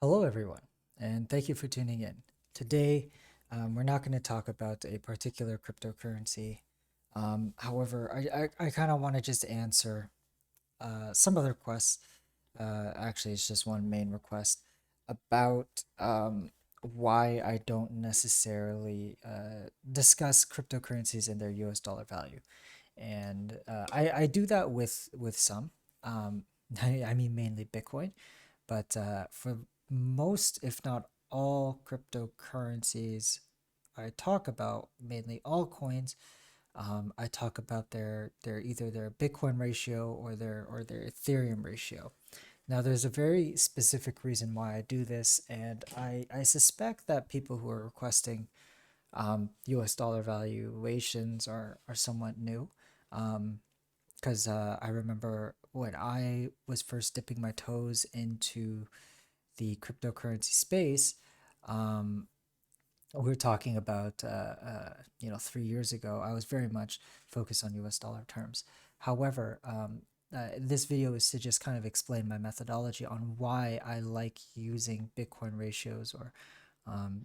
Hello, everyone, and thank you for tuning in. Today, we're not going to talk about a particular cryptocurrency. However, I kind of want to just answer some other requests. Actually, it's just one main request about why I don't necessarily discuss cryptocurrencies and their US dollar value. And I do that with some. Um, I mean, mainly Bitcoin. But for most, if not all cryptocurrencies I talk about, mainly altcoins, I talk about their either their Bitcoin ratio or their Ethereum ratio. Now, there's a very specific reason why I do this, and I suspect that people who are requesting U.S. dollar valuations are somewhat new. Because I remember when I was first dipping my toes into the cryptocurrency space, um, we were talking about 3 years ago. I was very much focused on U.S. dollar terms. However, this video is to just kind of explain my methodology on why I like using Bitcoin ratios or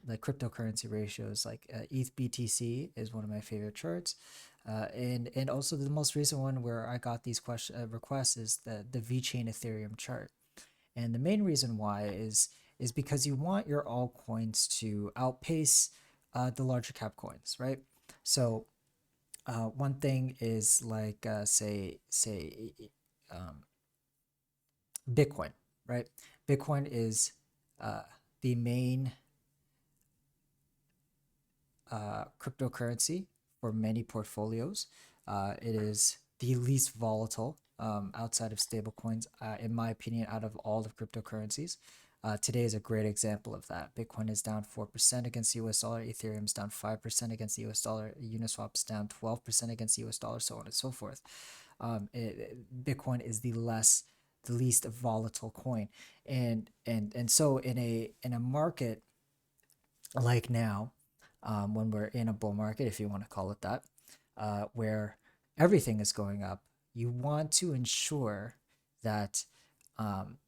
like cryptocurrency ratios. Like ETH BTC is one of my favorite charts. And also the most recent one where I got these requests is the VeChain Ethereum chart. And the main reason why is because you want your altcoins to outpace the larger cap coins, right? So one thing is like say um, Bitcoin, right? Bitcoin is the main cryptocurrency for many portfolios. It is the least volatile outside of stablecoins, in my opinion, out of all the cryptocurrencies. Today is a great example of that. Bitcoin is down 4% against the US dollar, Ethereum is down 5% against the US dollar, Uniswap is down 12% against the US dollar, so on and so forth. Bitcoin is the least volatile coin. And so in a market like now, when we're in a bull market, if you want to call it that, where everything is going up, you want to ensure that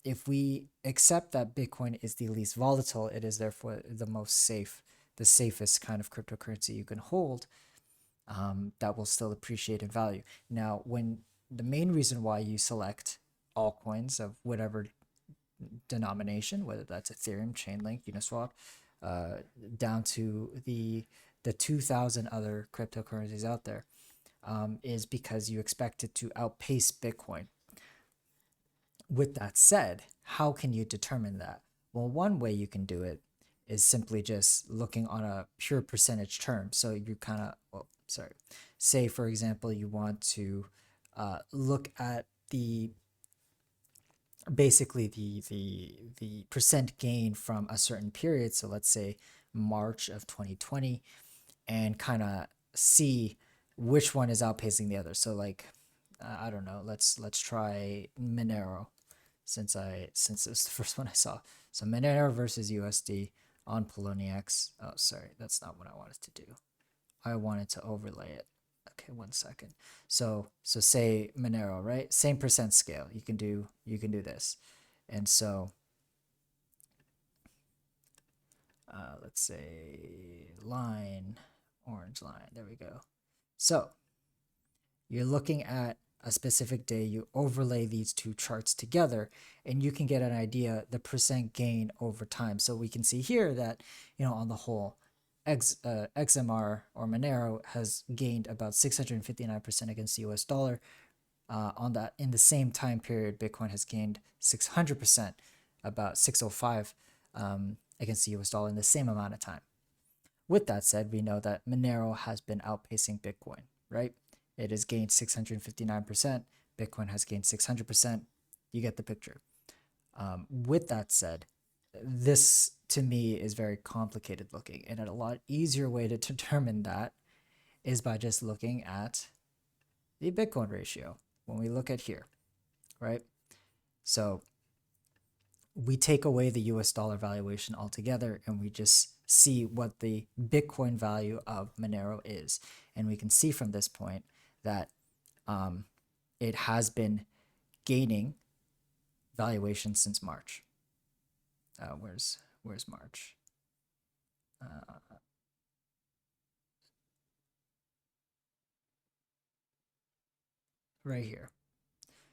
if we accept that Bitcoin is the least volatile, it is therefore the most safe, the safest kind of cryptocurrency you can hold, that will still appreciate in value. Now, when the main reason why you select altcoins of whatever denomination, whether that's Ethereum, Chainlink, Uniswap, uh, down to the 2,000 other cryptocurrencies out there, is because you expect it to outpace Bitcoin. With that said, how can you determine that? Well, one way you can do it is simply just looking on a pure percentage term. So you kind of, well, sorry, say for example, you want to look at the basically the percent gain from a certain period. So let's say March of 2020, and kind of see which one is outpacing the other. So like I don't know, let's try Monero since it was the first one I saw. So Monero versus USD on Poloniex. Oh, sorry, that's not what I wanted to do. I wanted to overlay it. Okay, 1 second. So say Monero, right? Same percent scale. You can do this. And so let's say line, orange line. There we go. So you're looking at a specific day, you overlay these two charts together, and you can get an idea the percent gain over time. So we can see here that, on the whole, XMR or Monero has gained about 659% against the US dollar. On that, in the same time period, Bitcoin has gained 600%, about 605 against the US dollar in the same amount of time. With that said, we know that Monero has been outpacing Bitcoin, right? It has gained 659%. Bitcoin has gained 600%. You get the picture. With that said, this to me is very complicated looking, and a lot easier way to determine that is by just looking at the Bitcoin ratio. When we look at here, right? So we take away the US dollar valuation altogether and we just see what the Bitcoin value of Monero is. And we can see from this point that it has been gaining valuation since March. Where's March? Right here.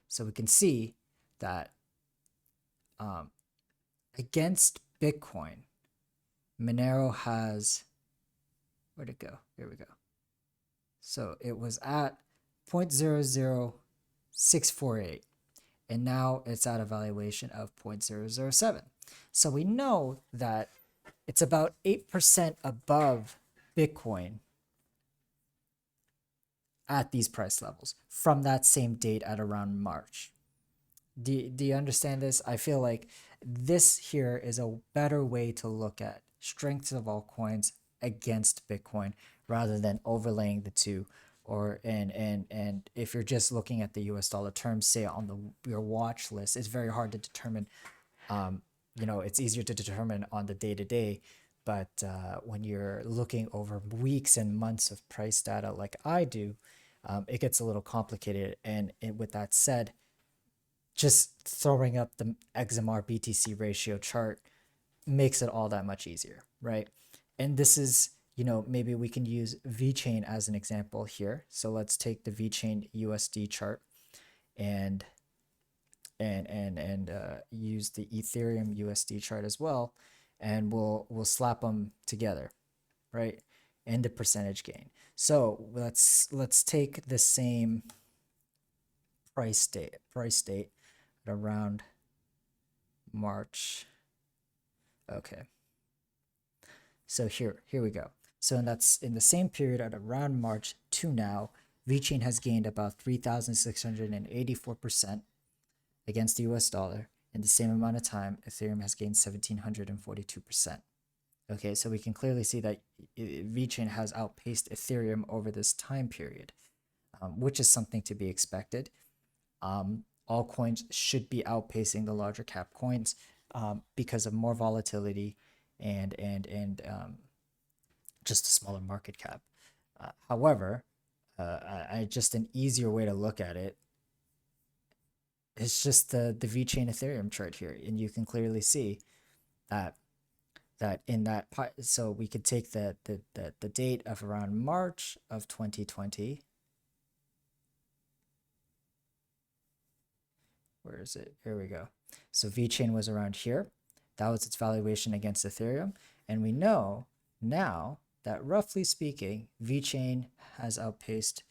So we can see that against Bitcoin, Monero has, where'd it go? Here we go. So it was at 0.00648, and now it's at a valuation of 0.007. So we know that it's about 8% above Bitcoin at these price levels from that same date at around March. Do you understand this? I feel like this here is a better way to look at strengths of altcoins against Bitcoin rather than overlaying the two. Or and if you're just looking at the US dollar terms, say on your watch list, it's very hard to determine. It's easier to determine on the day to day, but when you're looking over weeks and months of price data like I do, it gets a little complicated. And with that said, just throwing up the XMR BTC ratio chart makes it all that much easier, right? And this is, maybe we can use VeChain as an example here. So let's take the VeChain USD chart and use the Ethereum USD chart as well, and we'll slap them together, right? And the percentage gain. So let's take the same price date at around March. Okay. So here we go. So that's in the same period at around March to now, VeChain has gained about 3,684% against the US dollar. In the same amount of time, Ethereum has gained 1,742%. Okay, so we can clearly see that VeChain has outpaced Ethereum over this time period, which is something to be expected. All coins should be outpacing the larger cap coins because of more volatility and just a smaller market cap. However, just an easier way to look at it is just the VeChain Ethereum chart here, and you can clearly see that in that part. So we could take the date of around March of 2020. Where is it? Here we go. So VeChain was around here. That was its valuation against Ethereum. And we know now that roughly speaking, VeChain has outpaced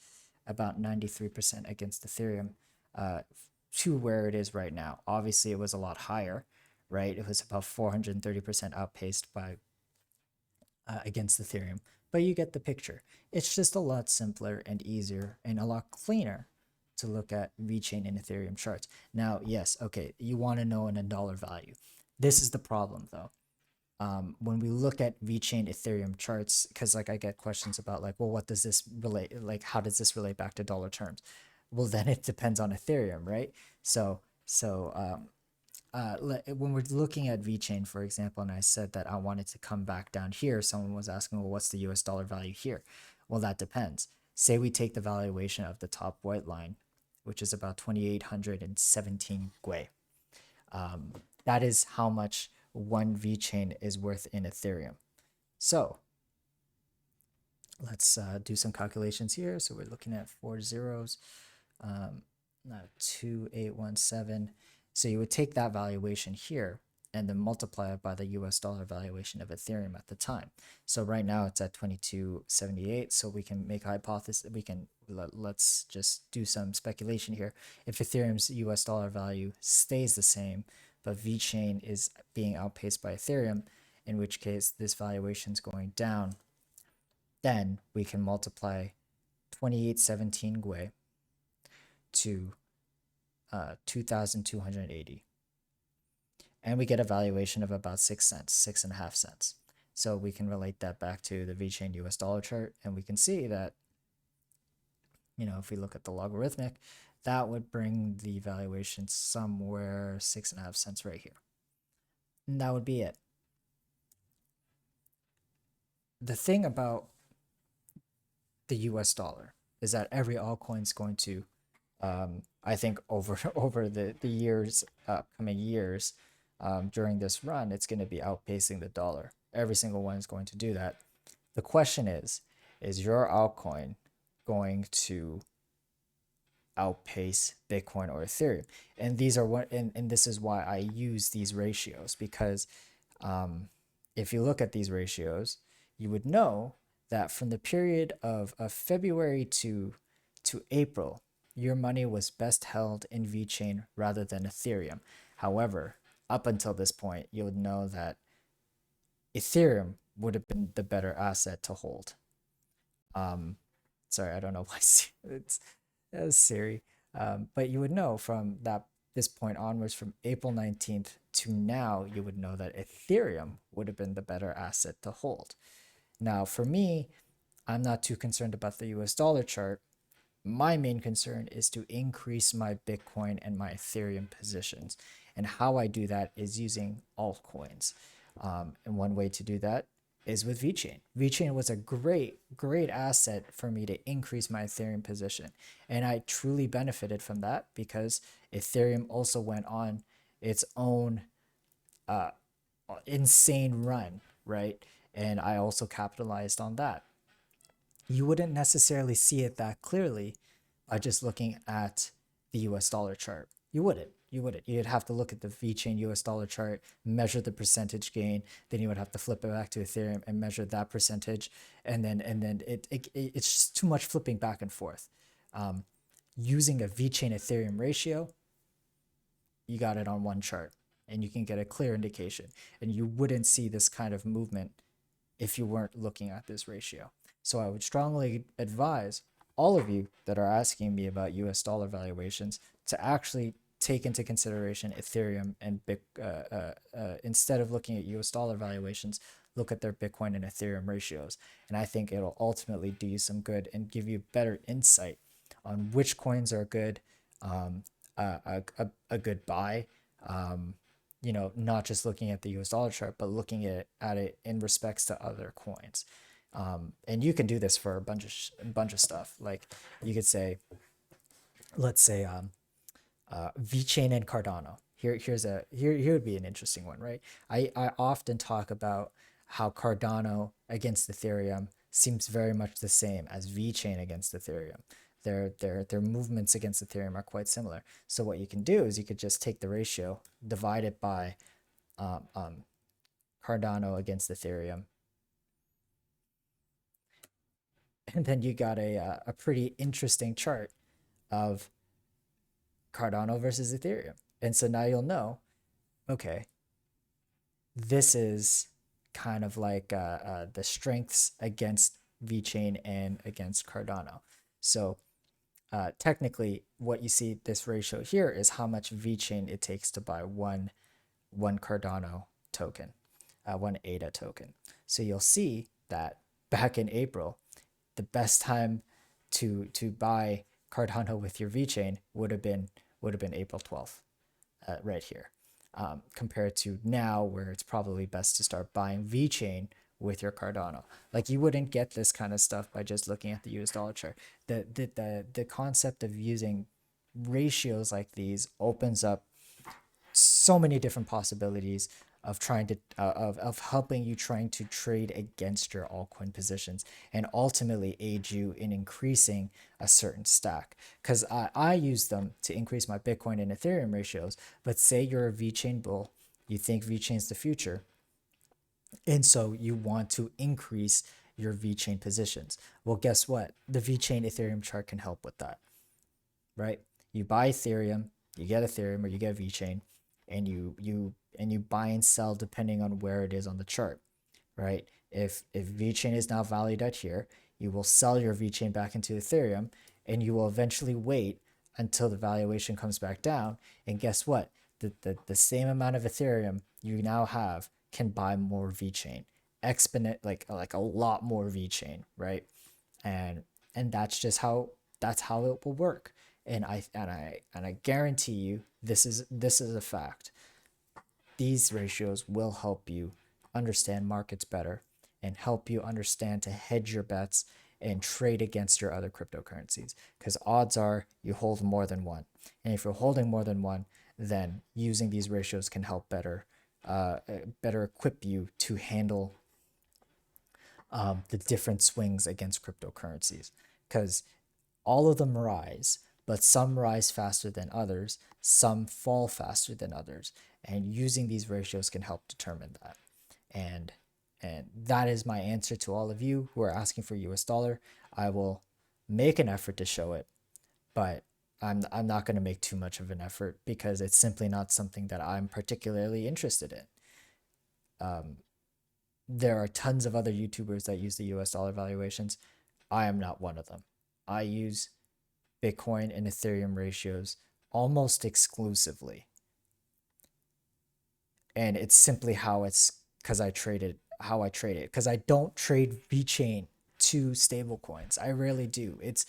about 93% against Ethereum to where it is right now. Obviously, it was a lot higher, right? It was about 430% outpaced by against Ethereum. But you get the picture. It's just a lot simpler and easier and a lot cleaner to look at VeChain and Ethereum charts. Now, yes, okay, you want to know in a dollar value. This is the problem though. When we look at VeChain Ethereum charts, because like I get questions about like, well, what does this relate? Like, how does this relate back to dollar terms? Well, then it depends on Ethereum, right? So when we're looking at VeChain, for example, and I said that I wanted to come back down here, someone was asking, well, what's the US dollar value here? Well, that depends. Say we take the valuation of the top white line, which is about 2,817 Gwei. That is how much one VeChain is worth in Ethereum. So let's do some calculations here. So we're looking at 4 zeros, 2817. So you would take that valuation here and then multiply it by the US dollar valuation of Ethereum at the time. So right now it's at 2278. So we can make a hypothesis. Let's just do some speculation here. If Ethereum's US dollar value stays the same, but VeChain is being outpaced by Ethereum, in which case this valuation is going down, then we can multiply 2817 Gwei to 2,280. And we get a valuation of about 6 cents, 6.5 cents. So we can relate that back to the VeChain US dollar chart, and we can see that, if we look at the logarithmic, that would bring the valuation somewhere 6.5 cents right here. And that would be it. The thing about the US dollar is that every altcoin is going to, I think over the years, coming years, during this run, it's going to be outpacing the dollar. Every single one is going to do that. The question is your altcoin going to outpace Bitcoin or Ethereum? And these are what, and this is why I use these ratios, because if you look at these ratios, you would know that from the period of February to April, your money was best held in VeChain rather than Ethereum. However, up until this point, you would know that Ethereum would have been the better asset to hold. Um, sorry, I don't know why it's Siri. But you would know from this point onwards, from April 19th to now, you would know that Ethereum would have been the better asset to hold. Now, for me, I'm not too concerned about the US dollar chart. My main concern is to increase my Bitcoin and my Ethereum positions. And how I do that is using altcoins. And one way to do that is with VeChain. VeChain was a great asset for me to increase my Ethereum position. And I truly benefited from that because Ethereum also went on its own insane run, right? And I also capitalized on that. You wouldn't necessarily see it that clearly by just looking at the US dollar chart. You wouldn't. You wouldn't. You'd have to look at the VeChain US dollar chart, measure the percentage gain, then you would have to flip it back to Ethereum and measure that percentage, and then it's just too much flipping back and forth. Using a VeChain Ethereum ratio, you got it on one chart, and you can get a clear indication, and you wouldn't see this kind of movement if you weren't looking at this ratio. So I would strongly advise all of you that are asking me about US dollar valuations to actually take into consideration Ethereum and instead of looking at US dollar valuations, look at their Bitcoin and Ethereum ratios. And I think it'll ultimately do you some good and give you better insight on which coins are good, a good buy, not just looking at the US dollar chart, but looking at it in respects to other coins. And you can do this for a bunch of stuff. Like you could say, let's say, VeChain and Cardano. Here would be an interesting one, right? I often talk about how Cardano against Ethereum seems very much the same as VeChain against Ethereum. Their movements against Ethereum are quite similar. So what you can do is you could just take the ratio, divide it by Cardano against Ethereum, and then you got a pretty interesting chart of Cardano versus Ethereum. And so now you'll know, okay, this is kind of like the strengths against VeChain and against Cardano. So technically, what you see this ratio here is how much VeChain it takes to buy one Cardano token, one ADA token. So you'll see that back in April, the best time to buy Cardano with your VeChain would have been April 12th, right here, compared to now where it's probably best to start buying VeChain with your Cardano. Like you wouldn't get this kind of stuff by just looking at the US dollar chart. The concept of using ratios like these opens up so many different possibilities of trying to of helping you trying to trade against your altcoin positions and ultimately aid you in increasing a certain stack. Because I use them to increase my Bitcoin and Ethereum ratios, but say you're a VeChain bull, you think VeChain's the future, and so you want to increase your VeChain positions. Well, guess what? The VeChain Ethereum chart can help with that, right? You buy Ethereum, you get Ethereum, or you get VeChain, and you buy and sell depending on where it is on the chart, right? If VeChain is now valued at here, you will sell your VeChain back into Ethereum, and you will eventually wait until the valuation comes back down. And guess what? The same amount of Ethereum you now have can buy more VeChain, like a lot more VeChain, right? And that's just how it will work. And I guarantee you this is a fact. These ratios will help you understand markets better and help you understand to hedge your bets and trade against your other cryptocurrencies, because odds are you hold more than one. And if you're holding more than one, then using these ratios can help better equip you to handle the different swings against cryptocurrencies, because all of them rise, but some rise faster than others, some fall faster than others, and using these ratios can help determine that. And and that is my answer to all of you who are asking for US dollar. I will make an effort to show it, but I'm not going to make too much of an effort because it's simply not something that I'm particularly interested in. There are tons of other YouTubers that use the US dollar valuations. I am not one of them. I use Bitcoin and Ethereum ratios almost exclusively. And it's simply how it's because I traded how I trade it. Because I don't trade VeChain to stable coins. I rarely do. It's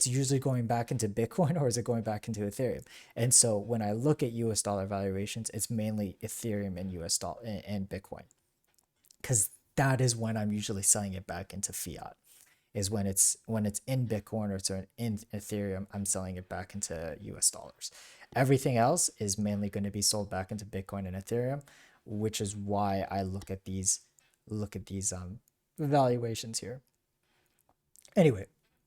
usually going back into Bitcoin or is it going back into Ethereum? And so when I look at US dollar valuations, it's mainly Ethereum and US dollar and Bitcoin. Because that is when I'm usually selling it back into fiat. Is when it's in Bitcoin or it's in Ethereum, I'm selling it back into US dollars. Everything else is mainly going to be sold back into Bitcoin and Ethereum, which is why I look at these valuations here. Anyway,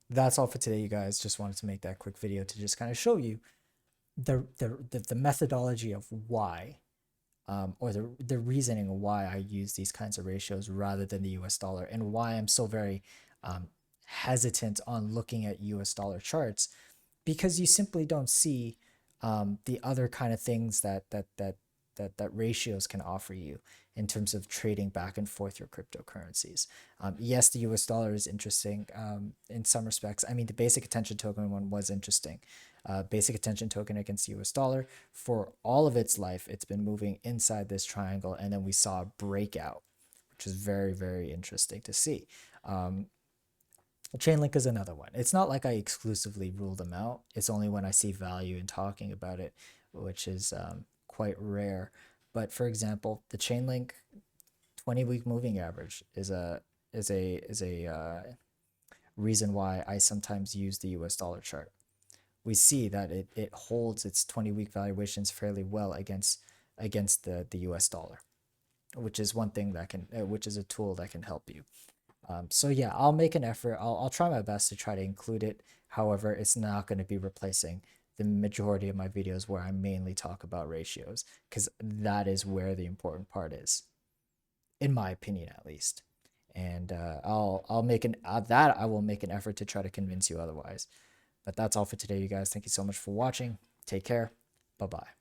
that's all for today, you guys. Just wanted to make that quick video to just kind of show you the methodology of why or the reasoning why I use these kinds of ratios rather than the US dollar, and why I'm so very hesitant on looking at US dollar charts, because you simply don't see the other kind of things that ratios can offer you in terms of trading back and forth your cryptocurrencies. Yes, the US dollar is interesting in some respects. I mean, the basic attention token one was interesting. Basic attention token against US dollar, for all of its life, it's been moving inside this triangle, and then we saw a breakout, which is very, very interesting to see. Chainlink is another one. It's not like I exclusively rule them out. It's only when I see value in talking about it, which is quite rare. But for example, the Chainlink 20-week moving average is a reason why I sometimes use the US dollar chart. We see that it holds its 20-week valuations fairly well against the US dollar, which is one thing that can which is a tool that can help you. So yeah, I'll make an effort. I'll try my best to try to include it. However, it's not going to be replacing the majority of my videos where I mainly talk about ratios, because that is where the important part is, in my opinion, at least. And I'll make an that I will make an effort to try to convince you otherwise. But that's all for today, you guys. Thank you so much for watching. Take care. Bye bye.